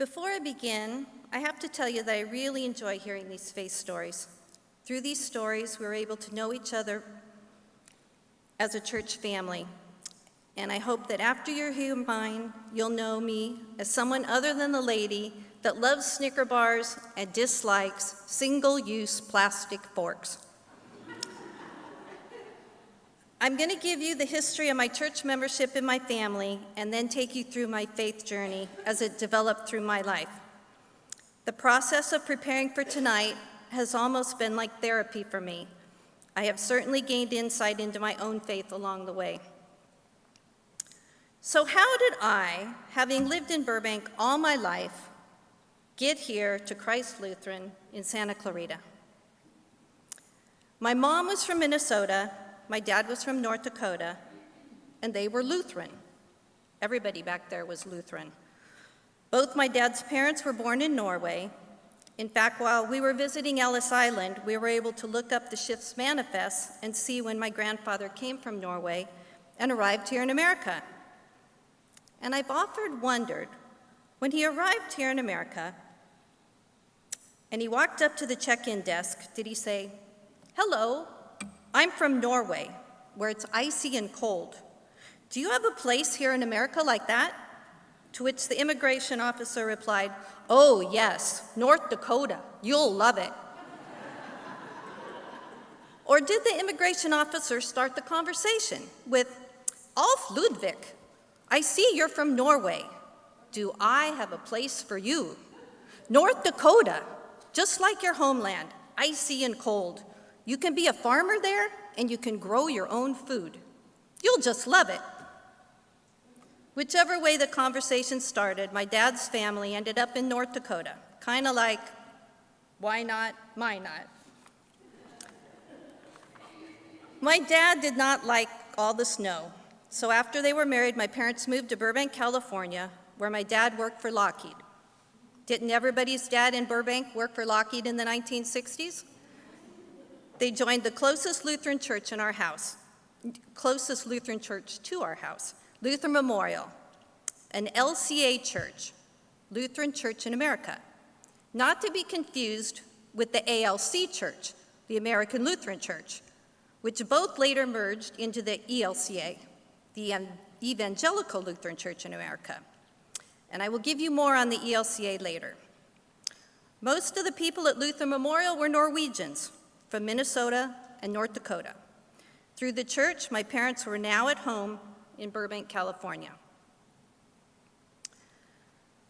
Before I begin, I have to tell you that I really enjoy hearing these faith stories. Through these stories, we're able to know each other as a church family. And I hope that after you hear mine, you'll know me as someone other than the lady that loves Snicker bars and dislikes single-use plastic forks. I'm going to give you the history of my church membership in my family and then take you through my faith journey as it developed through my life. The process of preparing for tonight has almost been like therapy for me. I have certainly gained insight into my own faith along the way. So how did I, having lived in Burbank all my life, get here to Christ Lutheran in Santa Clarita? My mom was from Minnesota, my dad was from North Dakota, and they were Lutheran. Everybody back there was Lutheran. Both my dad's parents were born in Norway. In fact, while we were visiting Ellis Island, we were able to look up the ship's manifests and see when my grandfather came from Norway and arrived here in America. And I've often wondered, when he arrived here in America and he walked up to the check-in desk, did he say, "Hello, I'm from Norway, where it's icy and cold. Do you have a place here in America like that?" To which the immigration officer replied, "Oh yes, North Dakota, you'll love it." Or did the immigration officer start the conversation with, "Alf Ludvig, I see you're from Norway. Do I have a place for you? North Dakota, just like your homeland, icy and cold. You can be a farmer there, and you can grow your own food. You'll just love it." Whichever way the conversation started, my dad's family ended up in North Dakota, kind of like, why not, why not? My dad did not like all the snow, so after they were married, my parents moved to Burbank, California, where my dad worked for Lockheed. Didn't everybody's dad in Burbank work for Lockheed in the 1960s? They joined the closest Lutheran church to our house, Lutheran Memorial, an LCA church, Lutheran Church in America, not to be confused with the ALC church, the American Lutheran Church, which both later merged into the ELCA, the Evangelical Lutheran Church in America. And I will give you more on the ELCA later. Most of the people at Lutheran Memorial were Norwegians from Minnesota and North Dakota. Through the church, my parents were now at home in Burbank, California.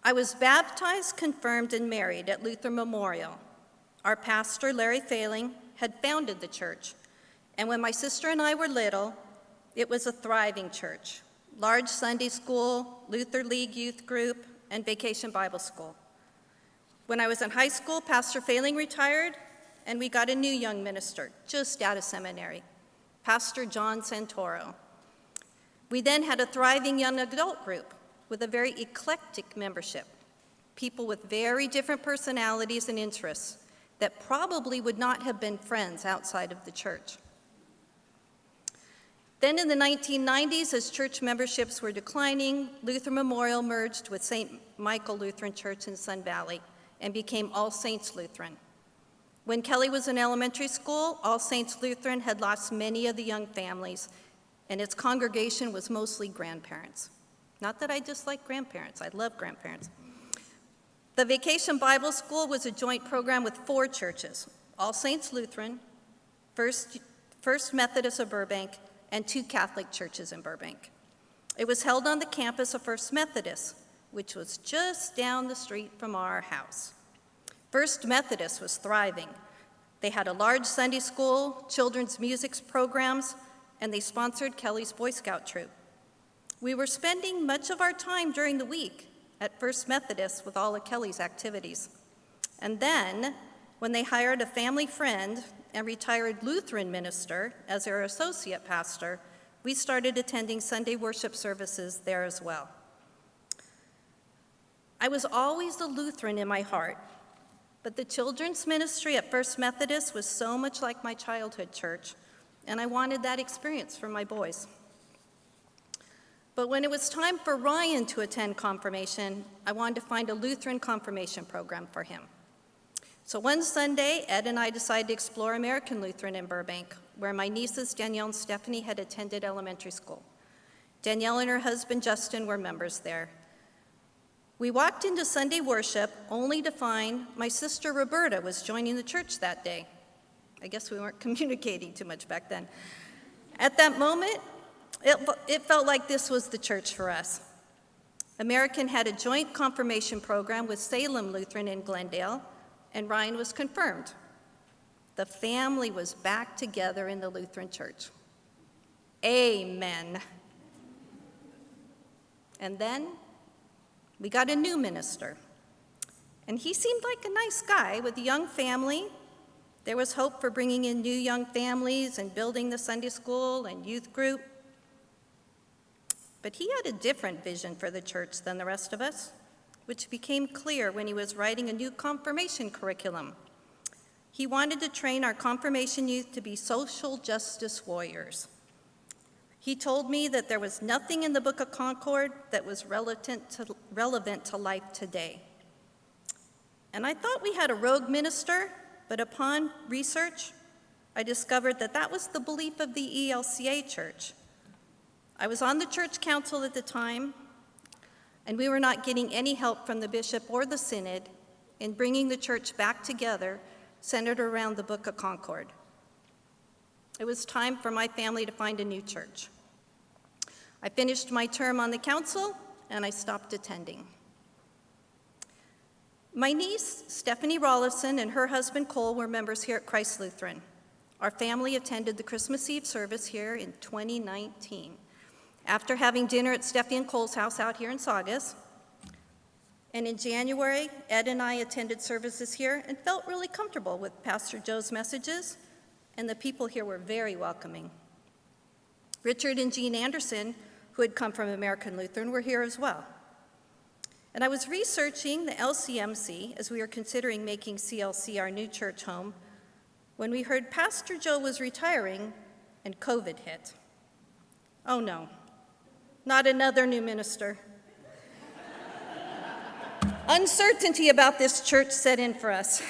I was baptized, confirmed, and married at Lutheran Memorial. Our pastor, Larry Failing, had founded the church, and when my sister and I were little, it was a thriving church. Large Sunday school, Luther League youth group, and vacation Bible school. When I was in high school, Pastor Failing retired, and we got a new young minister, just out of seminary, Pastor John Santoro. We then had a thriving young adult group with a very eclectic membership, people with very different personalities and interests that probably would not have been friends outside of the church. Then in the 1990s, as church memberships were declining, Lutheran Memorial merged with St. Michael Lutheran Church in Sun Valley and became All Saints Lutheran. When Kelly was in elementary school, All Saints Lutheran had lost many of the young families, and its congregation was mostly grandparents. Not that I dislike grandparents, I love grandparents. The Vacation Bible School was a joint program with 4 churches, All Saints Lutheran, First Methodist of Burbank, and 2 Catholic churches in Burbank. It was held on the campus of First Methodist, which was just down the street from our house. First Methodist was thriving. They had a large Sunday school, children's music programs, and they sponsored Kelly's Boy Scout troop. We were spending much of our time during the week at First Methodist with all of Kelly's activities. And then, when they hired a family friend and retired Lutheran minister as their associate pastor, we started attending Sunday worship services there as well. I was always a Lutheran in my heart, but the children's ministry at First Methodist was so much like my childhood church, and I wanted that experience for my boys. But when it was time for Ryan to attend confirmation, I wanted to find a Lutheran confirmation program for him. So one Sunday, Ed and I decided to explore American Lutheran in Burbank, where my nieces Danielle and Stephanie had attended elementary school. Danielle and her husband Justin were members there. We walked into Sunday worship only to find my sister Roberta was joining the church that day. I guess we weren't communicating too much back then. At that moment, it felt like this was the church for us. American had a joint confirmation program with Salem Lutheran in Glendale, and Ryan was confirmed. The family was back together in the Lutheran church. Amen. And then we got a new minister, and he seemed like a nice guy with a young family. There was hope for bringing in new young families and building the Sunday school and youth group. But he had a different vision for the church than the rest of us, which became clear when he was writing a new confirmation curriculum. He wanted to train our confirmation youth to be social justice warriors. He told me that there was nothing in the Book of Concord that was relevant to life today. And I thought we had a rogue minister, but upon research, I discovered that that was the belief of the ELCA church. I was on the church council at the time, and we were not getting any help from the bishop or the synod in bringing the church back together, centered around the Book of Concord. It was time for my family to find a new church. I finished my term on the council, and I stopped attending. My niece, Stephanie Rollison, and her husband, Cole, were members here at Christ Lutheran. Our family attended the Christmas Eve service here in 2019. After having dinner at Stephanie and Cole's house out here in Saugus, and in January, Ed and I attended services here and felt really comfortable with Pastor Joe's messages, and the people here were very welcoming. Richard and Jean Anderson, who had come from American Lutheran, were here as well. And I was researching the LCMC as we were considering making CLC our new church home when we heard Pastor Joe was retiring and COVID hit. Oh no, not another new minister. Uncertainty about this church set in for us.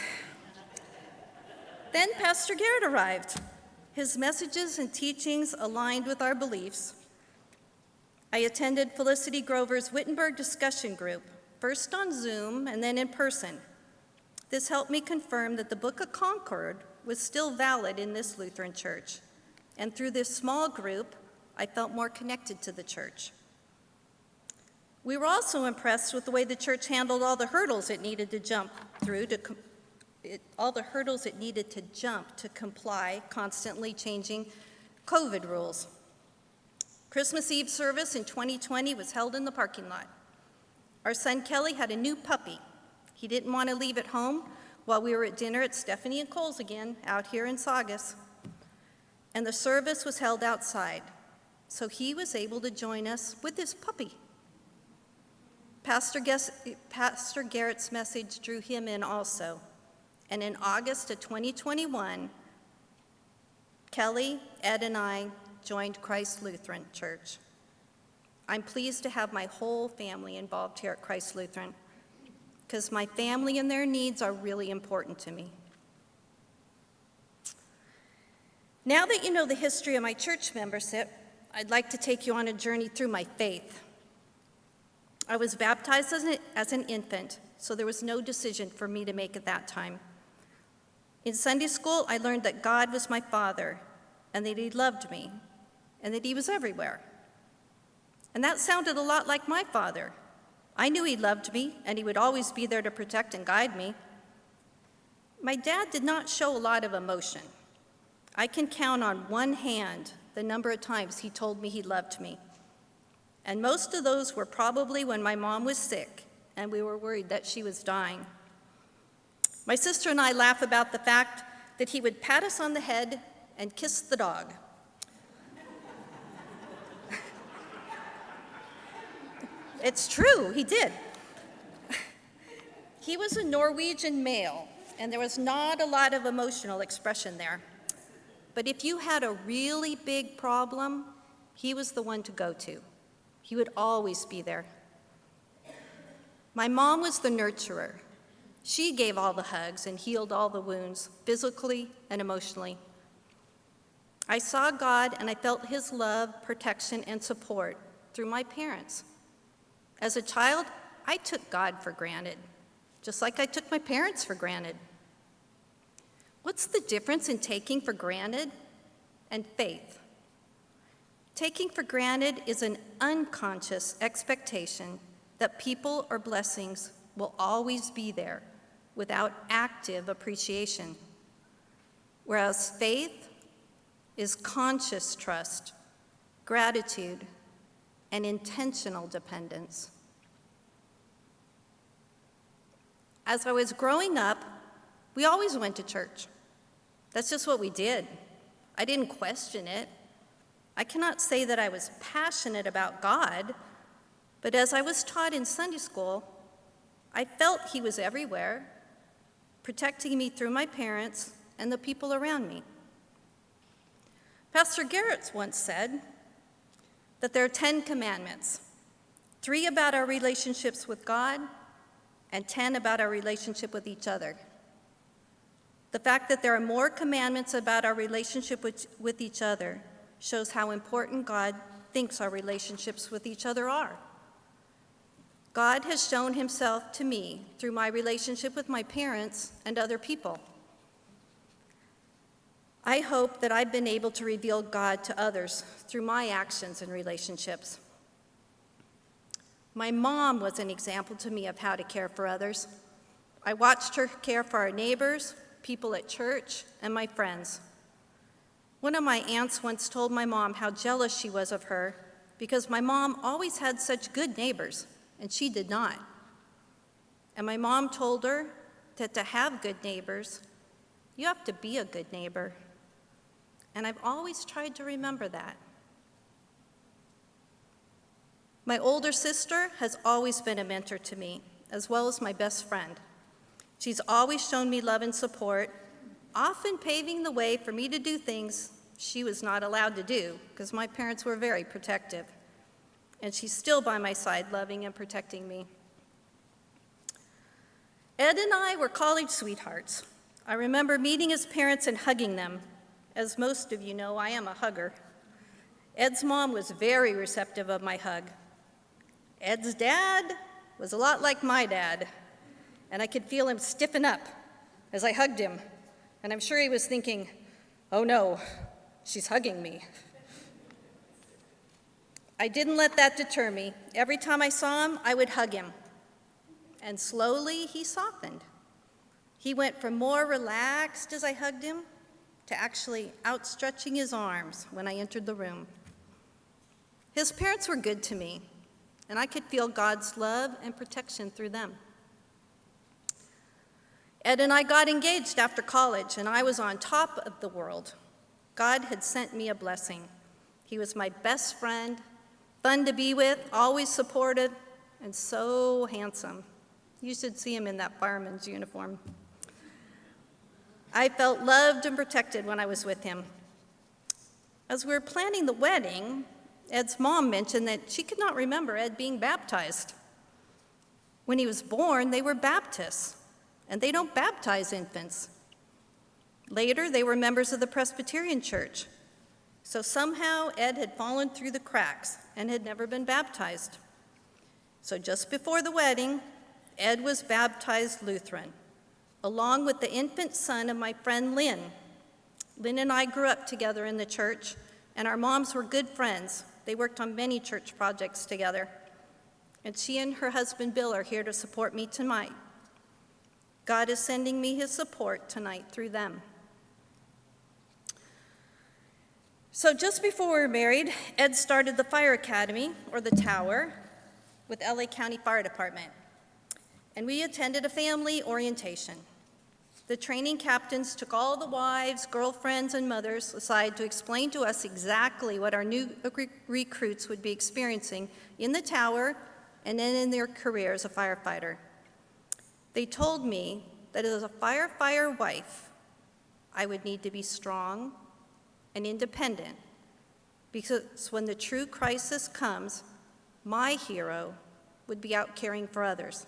Then Pastor Garrett arrived. His messages and teachings aligned with our beliefs. I attended Felicity Grover's Wittenberg discussion group, first on Zoom and then in person. This helped me confirm that the Book of Concord was still valid in this Lutheran church. And through this small group, I felt more connected to the church. We were also impressed with the way the church handled all the hurdles it needed to jump through to comply constantly changing COVID rules. Christmas Eve service in 2020 was held in the parking lot. Our son Kelly had a new puppy. He didn't want to leave at home while we were at dinner at Stephanie and Cole's again out here in Saugus. And the service was held outside, so he was able to join us with his puppy. Pastor Garrett's message drew him in also. And in August of 2021, Kelly, Ed, and I joined Christ Lutheran Church. I'm pleased to have my whole family involved here at Christ Lutheran because my family and their needs are really important to me. Now that you know the history of my church membership, I'd like to take you on a journey through my faith. I was baptized as an infant, so there was no decision for me to make at that time. In Sunday school, I learned that God was my Father and that He loved me and that He was everywhere. And that sounded a lot like my father. I knew He loved me and He would always be there to protect and guide me. My dad did not show a lot of emotion. I can count on one hand the number of times he told me he loved me. And most of those were probably when my mom was sick and we were worried that she was dying. My sister and I laugh about the fact that he would pat us on the head and kiss the dog. It's true, he did. He was a Norwegian male, and there was not a lot of emotional expression there. But if you had a really big problem, he was the one to go to. He would always be there. My mom was the nurturer. She gave all the hugs and healed all the wounds, physically and emotionally. I saw God and I felt his love, protection, and support through my parents. As a child, I took God for granted, just like I took my parents for granted. What's the difference in taking for granted and faith? Taking for granted is an unconscious expectation that people or blessings will always be there without active appreciation, whereas faith is conscious trust, gratitude, and intentional dependence. As I was growing up, we always went to church. That's just what we did. I didn't question it. I cannot say that I was passionate about God, but as I was taught in Sunday school, I felt he was everywhere, protecting me through my parents and the people around me. Pastor Garrett once said that there are 10 commandments, 3 about our relationships with God and 10 about our relationship with each other. The fact that there are more commandments about our relationship with each other shows how important God thinks our relationships with each other are. God has shown himself to me through my relationship with my parents and other people. I hope that I've been able to reveal God to others through my actions and relationships. My mom was an example to me of how to care for others. I watched her care for our neighbors, people at church, and my friends. One of my aunts once told my mom how jealous she was of her because my mom always had such good neighbors, and she did not. And my mom told her that to have good neighbors, you have to be a good neighbor. And I've always tried to remember that. My older sister has always been a mentor to me, as well as my best friend. She's always shown me love and support, often paving the way for me to do things she was not allowed to do, because my parents were very protective. And she's still by my side, loving and protecting me. Ed and I were college sweethearts. I remember meeting his parents and hugging them. As most of you know, I am a hugger. Ed's mom was very receptive of my hug. Ed's dad was a lot like my dad, and I could feel him stiffen up as I hugged him. And I'm sure he was thinking, oh no, she's hugging me. I didn't let that deter me. Every time I saw him, I would hug him. And slowly, he softened. He went from more relaxed as I hugged him to actually outstretching his arms when I entered the room. His parents were good to me, and I could feel God's love and protection through them. Ed and I got engaged after college, and I was on top of the world. God had sent me a blessing. He was my best friend, fun to be with, always supportive, and so handsome. You should see him in that fireman's uniform. I felt loved and protected when I was with him. As we were planning the wedding, Ed's mom mentioned that she could not remember Ed being baptized. When he was born, they were Baptists, and they don't baptize infants. Later, they were members of the Presbyterian Church. So somehow, Ed had fallen through the cracks and had never been baptized. So just before the wedding, Ed was baptized Lutheran, along with the infant son of my friend Lynn. Lynn and I grew up together in the church, and our moms were good friends. They worked on many church projects together. And she and her husband Bill are here to support me tonight. God is sending me his support tonight through them. So just before we were married, Ed started the fire academy, or the tower, with LA County Fire Department. And we attended a family orientation. The training captains took all the wives, girlfriends, and mothers aside to explain to us exactly what our new recruits would be experiencing in the tower and then in their career as a firefighter. They told me that as a firefighter wife, I would need to be strong and independent, because when the true crisis comes, my hero, would be out caring for others.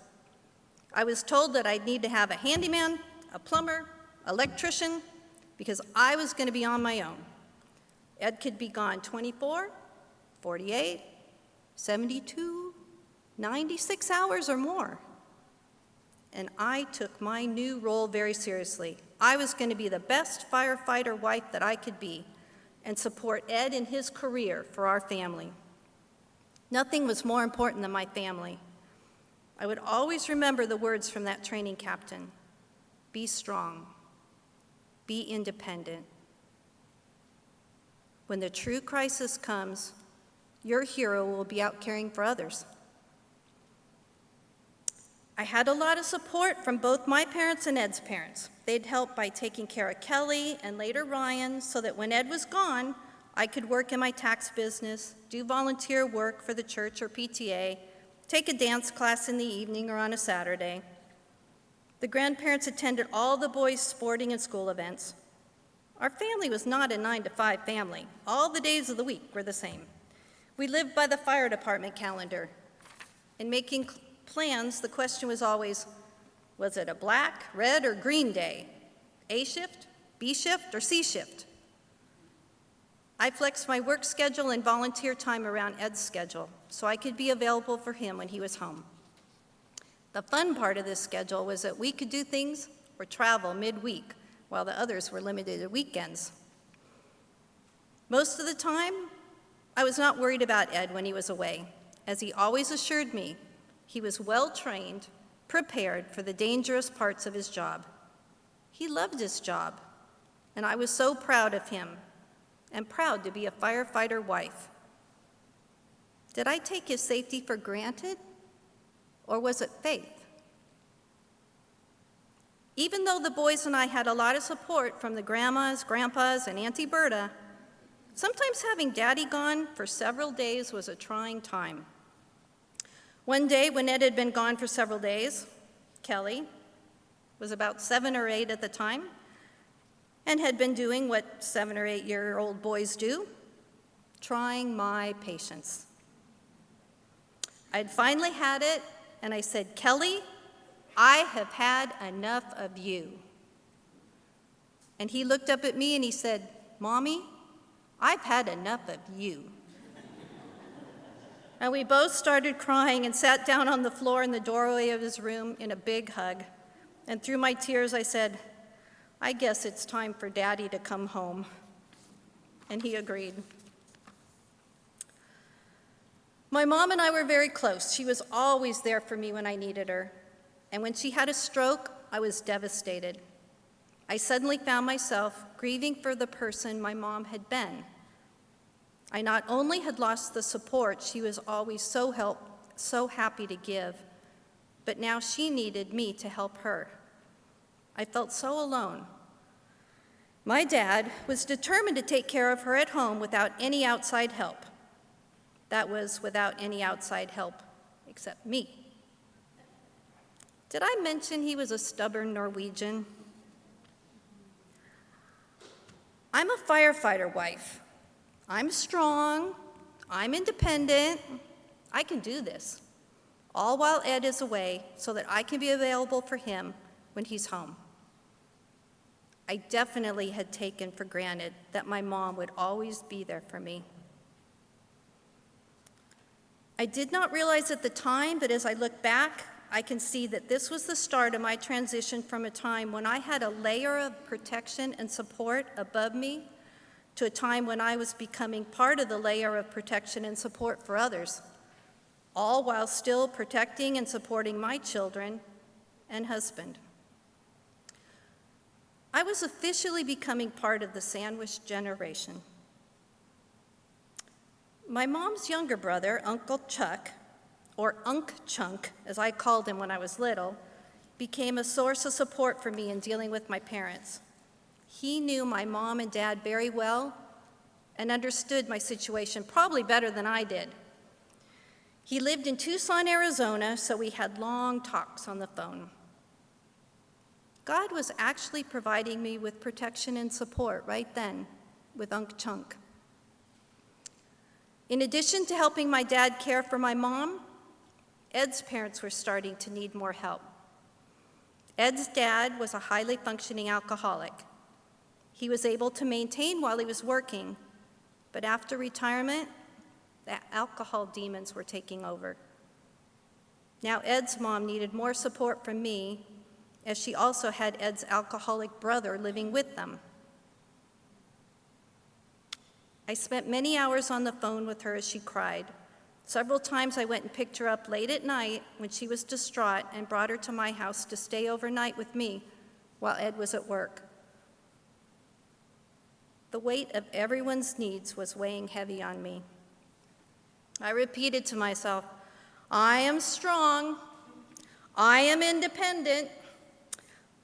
I was told that I'd need to have a handyman, a plumber, electrician, because I was going to be on my own. Ed could be gone 24, 48, 72, 96 hours or more. And I took my new role very seriously. I was going to be the best firefighter wife that I could be and support Ed in his career for our family. Nothing was more important than my family. I would always remember the words from that training captain: be strong, be independent. When the true crisis comes, your hero will be out caring for others. I had a lot of support from both my parents and Ed's parents. They'd help by taking care of Kelly and later Ryan so that when Ed was gone, I could work in my tax business, do volunteer work for the church or PTA, take a dance class in the evening or on a Saturday. The grandparents attended all the boys' sporting and school events. Our family was not a 9-to-5 family. All the days of the week were the same. We lived by the fire department calendar. In making plans, the question was always, was it a black, red, or green day? A shift, B shift, or C shift? I flexed my work schedule and volunteer time around Ed's schedule so I could be available for him when he was home. The fun part of this schedule was that we could do things or travel midweek while the others were limited to weekends. Most of the time, I was not worried about Ed when he was away, as he always assured me he was well-trained, prepared for the dangerous parts of his job. He loved his job, and I was so proud of him and proud to be a firefighter wife. Did I take his safety for granted, or was it faith? Even though the boys and I had a lot of support from the grandmas, grandpas, and Auntie Berta, sometimes having Daddy gone for several days was a trying time. One day, when Ed had been gone for several days, Kelly was about 7 or 8 at the time, and had been doing what 7 or 8-year-old boys do, trying my patience. I'd finally had it, and I said, "Kelly, I have had enough of you." And he looked up at me and he said, "Mommy, I've had enough of you." And we both started crying and sat down on the floor in the doorway of his room in a big hug. And through my tears, I said, "I guess it's time for Daddy to come home." And he agreed. My mom and I were very close. She was always there for me when I needed her. And when she had a stroke, I was devastated. I suddenly found myself grieving for the person my mom had been. I not only had lost the support she was always so happy to give, but now she needed me to help her. I felt so alone. My dad was determined to take care of her at home without any outside help. That was without any outside help except me. Did I mention he was a stubborn Norwegian? I'm a firefighter wife. I'm strong, I'm independent, I can do this, all while Ed is away so that I can be available for him when he's home. I definitely had taken for granted that my mom would always be there for me. I did not realize at the time, but as I look back, I can see that this was the start of my transition from a time when I had a layer of protection and support above me to a time when I was becoming part of the layer of protection and support for others, all while still protecting and supporting my children and husband. I was officially becoming part of the sandwich generation. My mom's younger brother, Uncle Chuck, or Unc Chunk, as I called him when I was little, became a source of support for me in dealing with my parents. He knew my mom and dad very well and understood my situation probably better than I did. He lived in Tucson, Arizona, so we had long talks on the phone. God was actually providing me with protection and support right then with Unc Chunk. In addition to helping my dad care for my mom, Ed's parents were starting to need more help. Ed's dad was a highly functioning alcoholic. He was able to maintain while he was working, but after retirement, the alcohol demons were taking over. Now Ed's mom needed more support from me, as she also had Ed's alcoholic brother living with them. I spent many hours on the phone with her as she cried. Several times I went and picked her up late at night when she was distraught and brought her to my house to stay overnight with me while Ed was at work. The weight of everyone's needs was weighing heavy on me. I repeated to myself, I am strong, I am independent,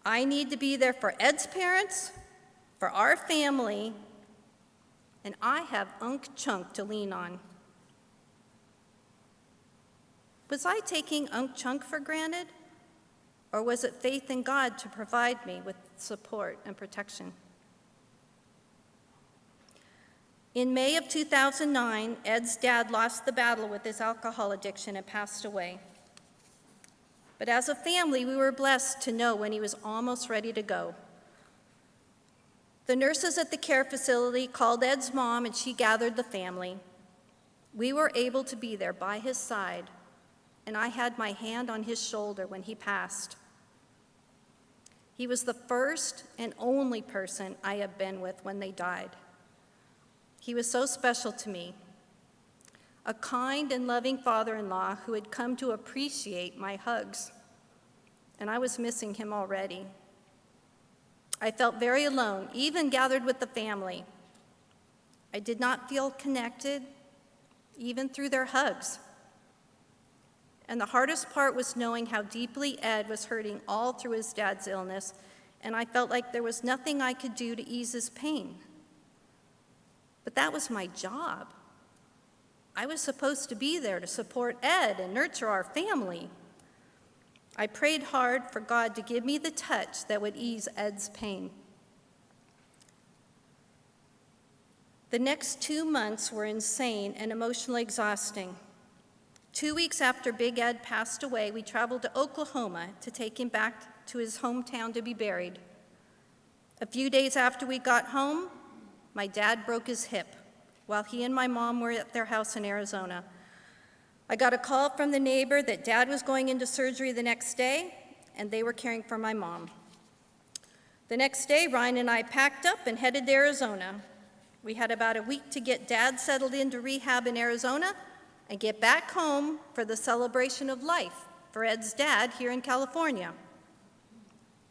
I need to be there for Ed's parents, for our family, and I have Unc Chunk to lean on. Was I taking Unc Chunk for granted, or was it faith in God to provide me with support and protection? In May of 2009, Ed's dad lost the battle with his alcohol addiction and passed away. But as a family, we were blessed to know when he was almost ready to go. The nurses at the care facility called Ed's mom, and she gathered the family. We were able to be there by his side, and I had my hand on his shoulder when he passed. He was the first and only person I have been with when they died. He was so special to me, a kind and loving father-in-law who had come to appreciate my hugs, and I was missing him already. I felt very alone, even gathered with the family. I did not feel connected, even through their hugs. And the hardest part was knowing how deeply Ed was hurting all through his dad's illness, and I felt like there was nothing I could do to ease his pain. But that was my job. I was supposed to be there to support Ed and nurture our family. I prayed hard for God to give me the touch that would ease Ed's pain. The next 2 months were insane and emotionally exhausting. 2 weeks after Big Ed passed away, we traveled to Oklahoma to take him back to his hometown to be buried. A few days after we got home, my dad broke his hip while he and my mom were at their house in Arizona. I got a call from the neighbor that Dad was going into surgery the next day, and they were caring for my mom. The next day, Ryan and I packed up and headed to Arizona. We had about a week to get Dad settled into rehab in Arizona and get back home for the celebration of life for Ed's dad here in California.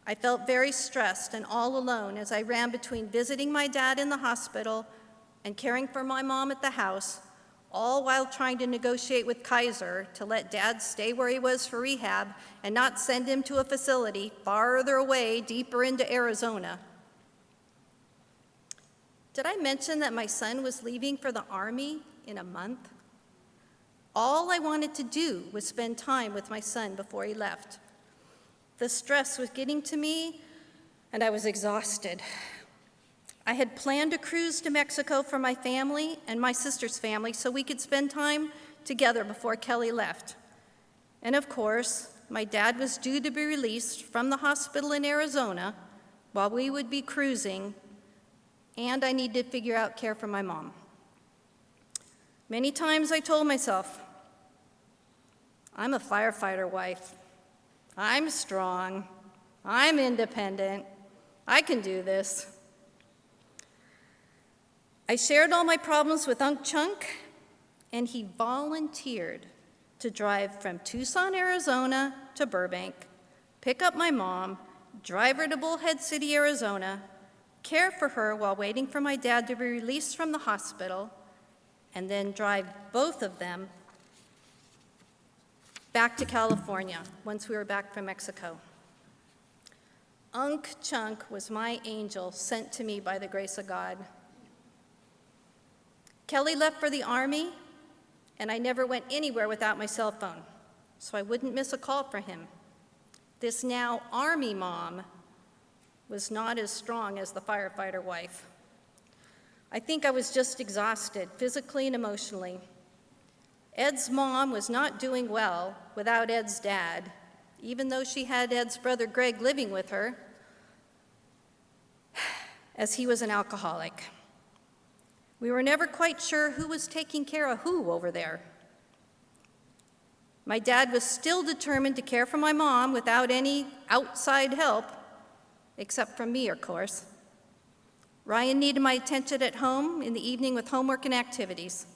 I felt very stressed and all alone as I ran between visiting my dad in the hospital and caring for my mom at the house, all while trying to negotiate with Kaiser to let Dad stay where he was for rehab and not send him to a facility farther away, deeper into Arizona. Did I mention that my son was leaving for the Army in a month? All I wanted to do was spend time with my son before he left. The stress was getting to me, and I was exhausted. I had planned a cruise to Mexico for my family and my sister's family so we could spend time together before Kelly left. And of course, my dad was due to be released from the hospital in Arizona while we would be cruising, and I needed to figure out care for my mom. Many times I told myself, I'm a firefighter wife. I'm strong. I'm independent. I can do this. I shared all my problems with Unc Chunk, and he volunteered to drive from Tucson, Arizona to Burbank, pick up my mom, drive her to Bullhead City, Arizona, care for her while waiting for my dad to be released from the hospital, and then drive both of them back to California once we were back from Mexico. Unc Chunk was my angel sent to me by the grace of God. Kelly left for the Army, and I never went anywhere without my cell phone, so I wouldn't miss a call for him. This now Army mom was not as strong as the firefighter wife. I think I was just exhausted, physically and emotionally. Ed's mom was not doing well without Ed's dad, even though she had Ed's brother Greg living with her, as he was an alcoholic. We were never quite sure who was taking care of who over there. My dad was still determined to care for my mom without any outside help, except from me, of course. Ryan needed my attention at home in the evening with homework and activities,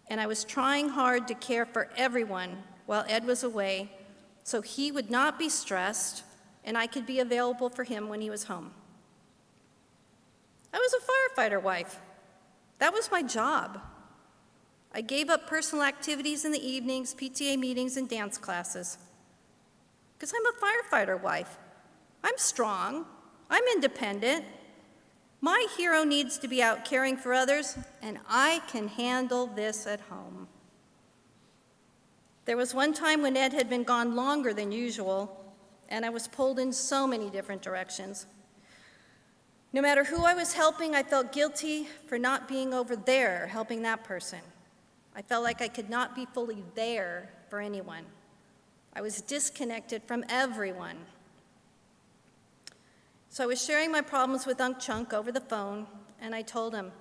and I was trying hard to care for everyone while Ed was away so he would not be stressed and I could be available for him when he was home. I was a firefighter wife. That was my job. I gave up personal activities in the evenings, PTA meetings, and dance classes. Because I'm a firefighter wife. I'm strong. I'm independent. My hero needs to be out caring for others, and I can handle this at home. There was one time when Ed had been gone longer than usual, and I was pulled in so many different directions. No matter who I was helping, I felt guilty for not being over there helping that person. I felt like I could not be fully there for anyone. I was disconnected from everyone. So I was sharing my problems with Unc Chunk over the phone, and I told him,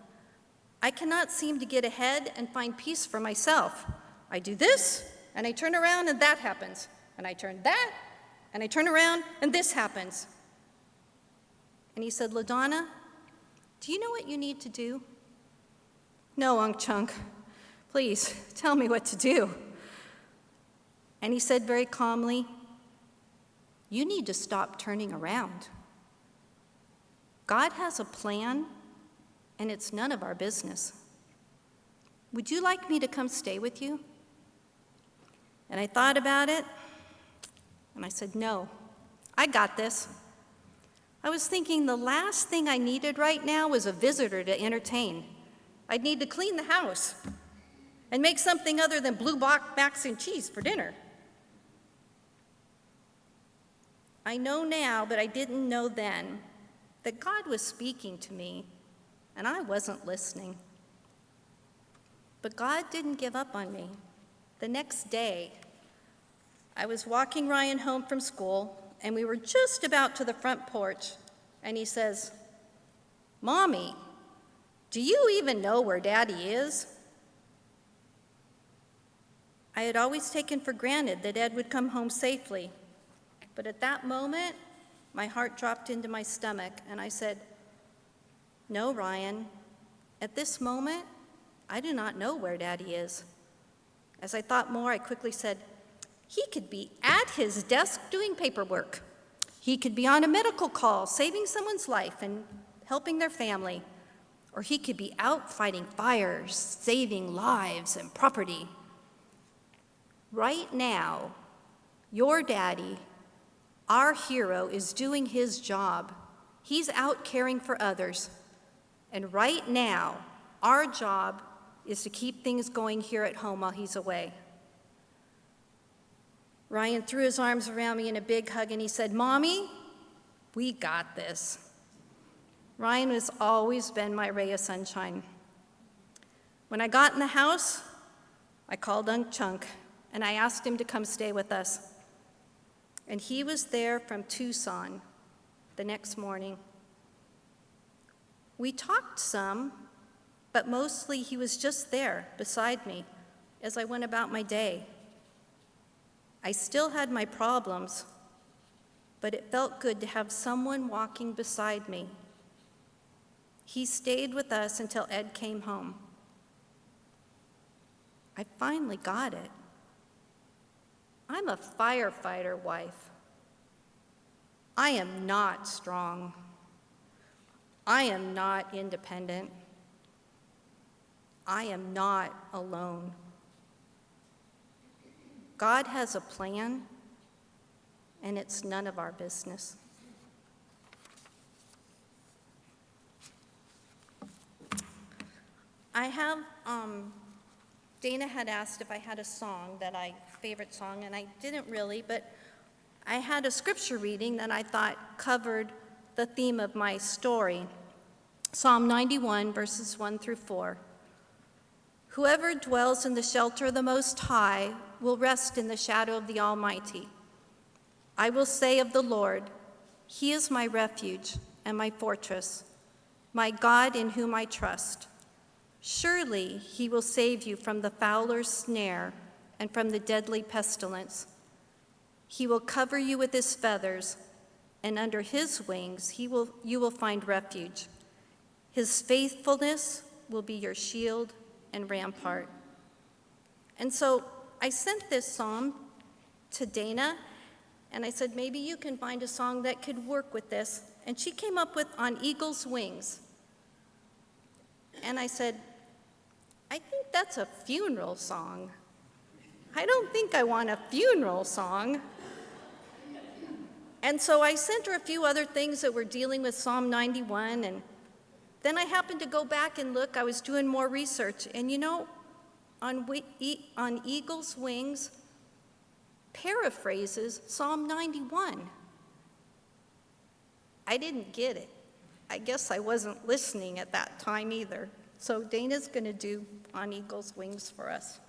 I cannot seem to get ahead and find peace for myself. I do this, and I turn around, and that happens. And I turn that, and I turn around, and this happens. And he said, LaDonna, do you know what you need to do? No, Unc Chunk. Please, tell me what to do. And he said very calmly, you need to stop turning around. God has a plan, and it's none of our business. Would you like me to come stay with you? And I thought about it, and I said, no, I got this. I was thinking the last thing I needed right now was a visitor to entertain. I'd need to clean the house and make something other than blue box mac and cheese for dinner. I know now, but I didn't know then, that God was speaking to me, and I wasn't listening. But God didn't give up on me. The next day, I was walking Ryan home from school, and we were just about to the front porch, and he says, Mommy, do you even know where Daddy is? I had always taken for granted that Ed would come home safely, but at that moment, my heart dropped into my stomach, and I said, no, Ryan, at this moment, I do not know where Daddy is. As I thought more, I quickly said, he could be at his desk doing paperwork. He could be on a medical call, saving someone's life and helping their family. Or he could be out fighting fires, saving lives and property. Right now, your daddy, our hero, is doing his job. He's out caring for others. And right now, our job is to keep things going here at home while he's away. Ryan threw his arms around me in a big hug, and he said, Mommy, we got this. Ryan has always been my ray of sunshine. When I got in the house, I called Unc Chunk, and I asked him to come stay with us. And he was there from Tucson the next morning. We talked some, but mostly he was just there beside me as I went about my day. I still had my problems, but it felt good to have someone walking beside me. He stayed with us until Ed came home. I finally got it. I'm a firefighter wife. I am not strong. I am not independent. I am not alone. God has a plan, and it's none of our business. I have, Dana had asked if I had a song favorite song, and I didn't really, but I had a scripture reading that I thought covered the theme of my story. Psalm 91, verses 1 through 4. Whoever dwells in the shelter of the Most High will rest in the shadow of the Almighty. I will say of the Lord, He is my refuge and my fortress, my God in whom I trust. Surely He will save you from the fowler's snare and from the deadly pestilence. He will cover you with His feathers, and under His wings you will find refuge. His faithfulness will be your shield and rampart. And so I sent this psalm to Dana, and I said, maybe you can find a song that could work with this. And she came up with On Eagle's Wings. And I said, I think that's a funeral song. I don't think I want a funeral song. And so I sent her a few other things that were dealing with Psalm 91, and then I happened to go back and look. I was doing more research, and you know, on Eagle's Wings paraphrases Psalm 91. I didn't get it. I guess I wasn't listening at that time either. So Dana's going to do On Eagle's Wings for us.